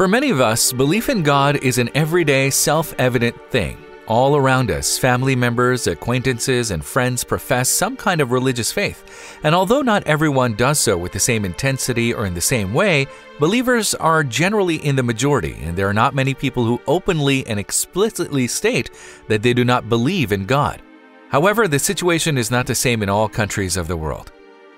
For many of us, belief in God is an everyday, self-evident thing. All around us, family members, acquaintances, and friends profess some kind of religious faith. And although not everyone does so with the same intensity or in the same way, believers are generally in the majority, and there are not many people who openly and explicitly state that they do not believe in God. However, the situation is not the same in all countries of the world.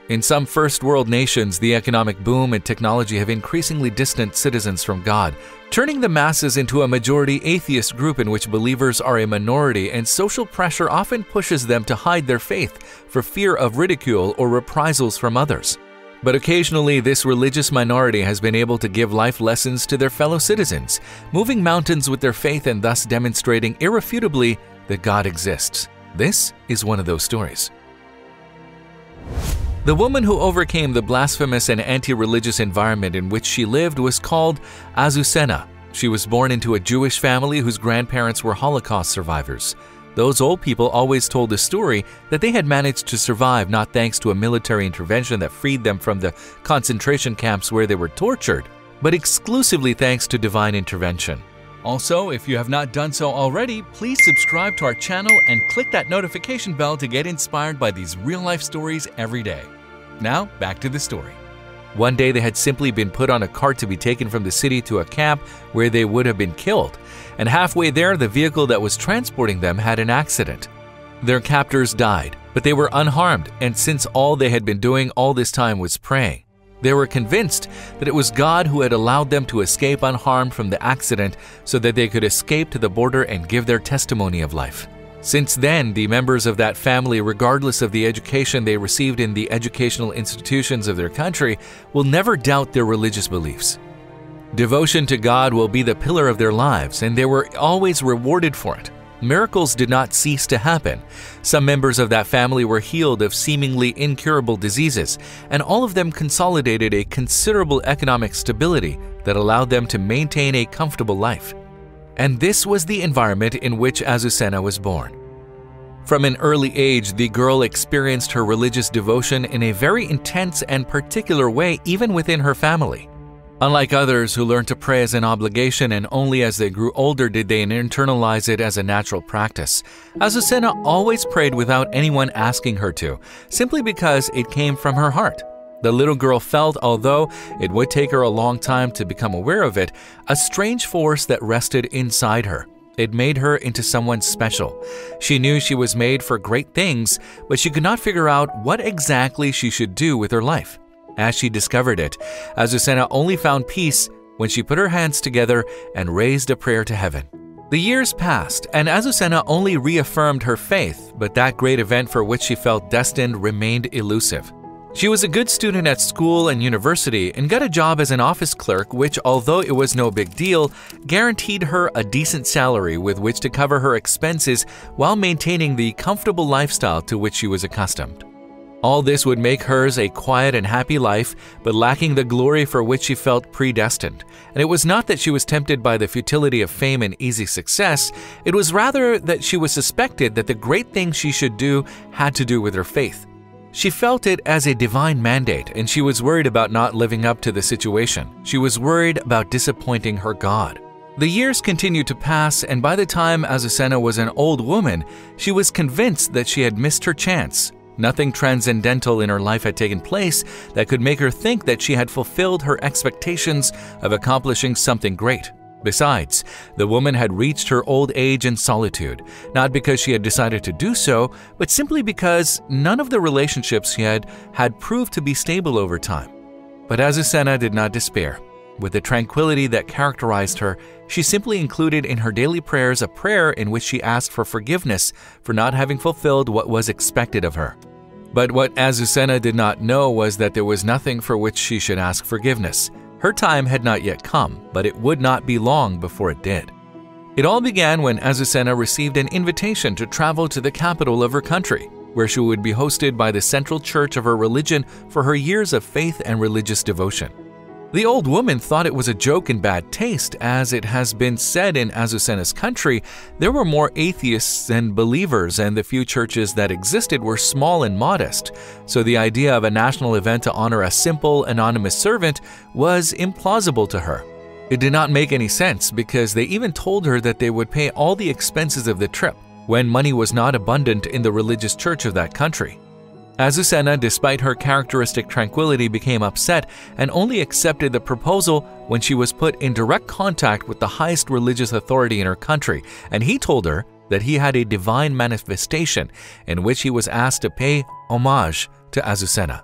In some first world nations, the economic boom and technology have increasingly distanced citizens from God, turning the masses into a majority atheist group in which believers are a minority, and social pressure often pushes them to hide their faith for fear of ridicule or reprisals from others. But occasionally, this religious minority has been able to give life lessons to their fellow citizens, moving mountains with their faith and thus demonstrating irrefutably that God exists. This is one of those stories. The woman who overcame the blasphemous and anti-religious environment in which she lived was called Azucena. She was born into a Jewish family whose grandparents were Holocaust survivors. Those old people always told the story that they had managed to survive not thanks to a military intervention that freed them from the concentration camps where they were tortured, but exclusively thanks to divine intervention. Also, if you have not done so already, please subscribe to our channel and click that notification bell to get inspired by these real-life stories every day. Now, back to the story. One day they had simply been put on a cart to be taken from the city to a camp where they would have been killed, and halfway there the vehicle that was transporting them had an accident. Their captors died, but they were unharmed, and since all they had been doing all this time was praying, they were convinced that it was God who had allowed them to escape unharmed from the accident so that they could escape to the border and give their testimony of life. Since then, the members of that family, regardless of the education they received in the educational institutions of their country, will never doubt their religious beliefs. Devotion to God will be the pillar of their lives, and they were always rewarded for it. Miracles did not cease to happen. Some members of that family were healed of seemingly incurable diseases, and all of them consolidated a considerable economic stability that allowed them to maintain a comfortable life. And this was the environment in which Azucena was born. From an early age, the girl experienced her religious devotion in a very intense and particular way, even within her family. Unlike others who learned to pray as an obligation and only as they grew older did they internalize it as a natural practice, Azucena always prayed without anyone asking her to, simply because it came from her heart. The little girl felt, although it would take her a long time to become aware of it, a strange force that rested inside her. It made her into someone special. She knew she was made for great things, but she could not figure out what exactly she should do with her life. As she discovered it, Azucena only found peace when she put her hands together and raised a prayer to heaven. The years passed, and Azucena only reaffirmed her faith, but that great event for which she felt destined remained elusive. She was a good student at school and university and got a job as an office clerk, which, although it was no big deal, guaranteed her a decent salary with which to cover her expenses while maintaining the comfortable lifestyle to which she was accustomed. All this would make hers a quiet and happy life, but lacking the glory for which she felt predestined. And it was not that she was tempted by the futility of fame and easy success, it was rather that she was suspected that the great thing she should do had to do with her faith. She felt it as a divine mandate, and she was worried about not living up to the situation. She was worried about disappointing her God. The years continued to pass, and by the time Azucena was an old woman, she was convinced that she had missed her chance. Nothing transcendental in her life had taken place that could make her think that she had fulfilled her expectations of accomplishing something great. Besides, the woman had reached her old age in solitude, not because she had decided to do so, but simply because none of the relationships she had proved to be stable over time. But Azucena did not despair. With the tranquility that characterized her, she simply included in her daily prayers a prayer in which she asked for forgiveness for not having fulfilled what was expected of her. But what Azucena did not know was that there was nothing for which she should ask forgiveness. Her time had not yet come, but it would not be long before it did. It all began when Azucena received an invitation to travel to the capital of her country, where she would be hosted by the central church of her religion for her years of faith and religious devotion. The old woman thought it was a joke in bad taste, as it has been said in Azucena's country, there were more atheists than believers, and the few churches that existed were small and modest, so the idea of a national event to honor a simple, anonymous servant was implausible to her. It did not make any sense because they even told her that they would pay all the expenses of the trip when money was not abundant in the religious church of that country. Azucena, despite her characteristic tranquility, became upset and only accepted the proposal when she was put in direct contact with the highest religious authority in her country, and he told her that he had a divine manifestation in which he was asked to pay homage to Azucena.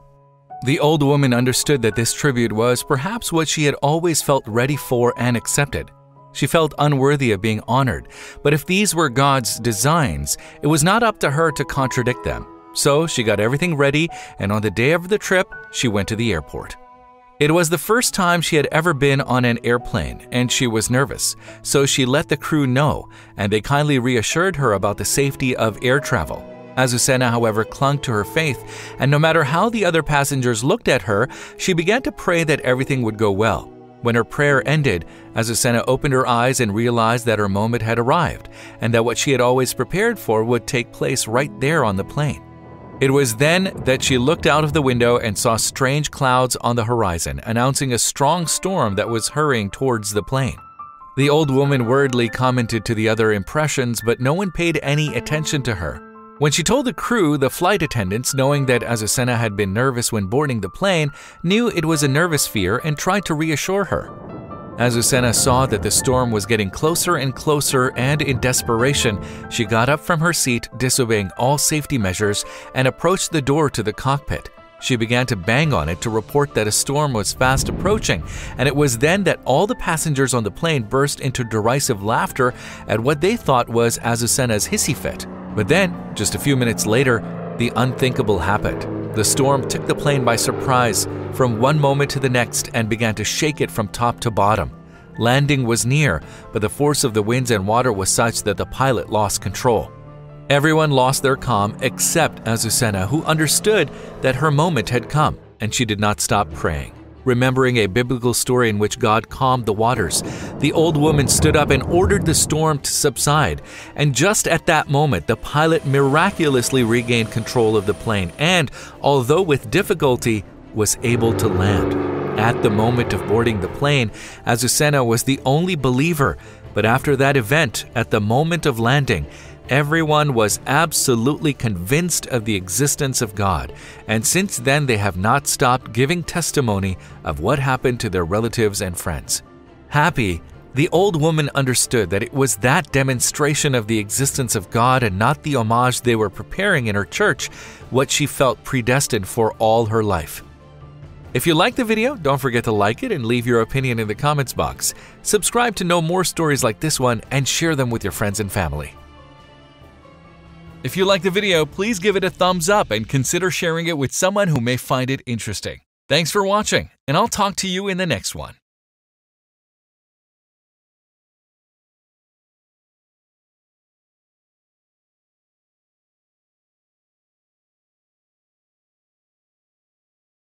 The old woman understood that this tribute was perhaps what she had always felt ready for and accepted. She felt unworthy of being honored, but if these were God's designs, it was not up to her to contradict them. So she got everything ready, and on the day of the trip, she went to the airport. It was the first time she had ever been on an airplane, and she was nervous, so she let the crew know, and they kindly reassured her about the safety of air travel. Azucena, however, clung to her faith, and no matter how the other passengers looked at her, she began to pray that everything would go well. When her prayer ended, Azucena opened her eyes and realized that her moment had arrived, and that what she had always prepared for would take place right there on the plane. It was then that she looked out of the window and saw strange clouds on the horizon, announcing a strong storm that was hurrying towards the plane. The old woman worriedly commented to the other impressions, but no one paid any attention to her. When she told the crew, the flight attendants, knowing that Azucena had been nervous when boarding the plane, knew it was a nervous fear and tried to reassure her. Azucena saw that the storm was getting closer and closer, and in desperation, she got up from her seat, disobeying all safety measures, and approached the door to the cockpit. She began to bang on it to report that a storm was fast approaching, and it was then that all the passengers on the plane burst into derisive laughter at what they thought was Azucena's hissy fit. But then, just a few minutes later, the unthinkable happened. The storm took the plane by surprise from one moment to the next and began to shake it from top to bottom. Landing was near, but the force of the winds and water was such that the pilot lost control. Everyone lost their calm except Azucena, who understood that her moment had come, and she did not stop praying. Remembering a biblical story in which God calmed the waters, the old woman stood up and ordered the storm to subside. And just at that moment, the pilot miraculously regained control of the plane and, although with difficulty, was able to land. At the moment of boarding the plane, Azucena was the only believer, but after that event, at the moment of landing, everyone was absolutely convinced of the existence of God, and since then they have not stopped giving testimony of what happened to their relatives and friends. Happy, the old woman understood that it was that demonstration of the existence of God and not the homage they were preparing in her church what she felt predestined for all her life. If you liked the video, don't forget to like it and leave your opinion in the comments box. Subscribe to know more stories like this one and share them with your friends and family. If you liked the video, please give it a thumbs up and consider sharing it with someone who may find it interesting. Thanks for watching, and I'll talk to you in the next one.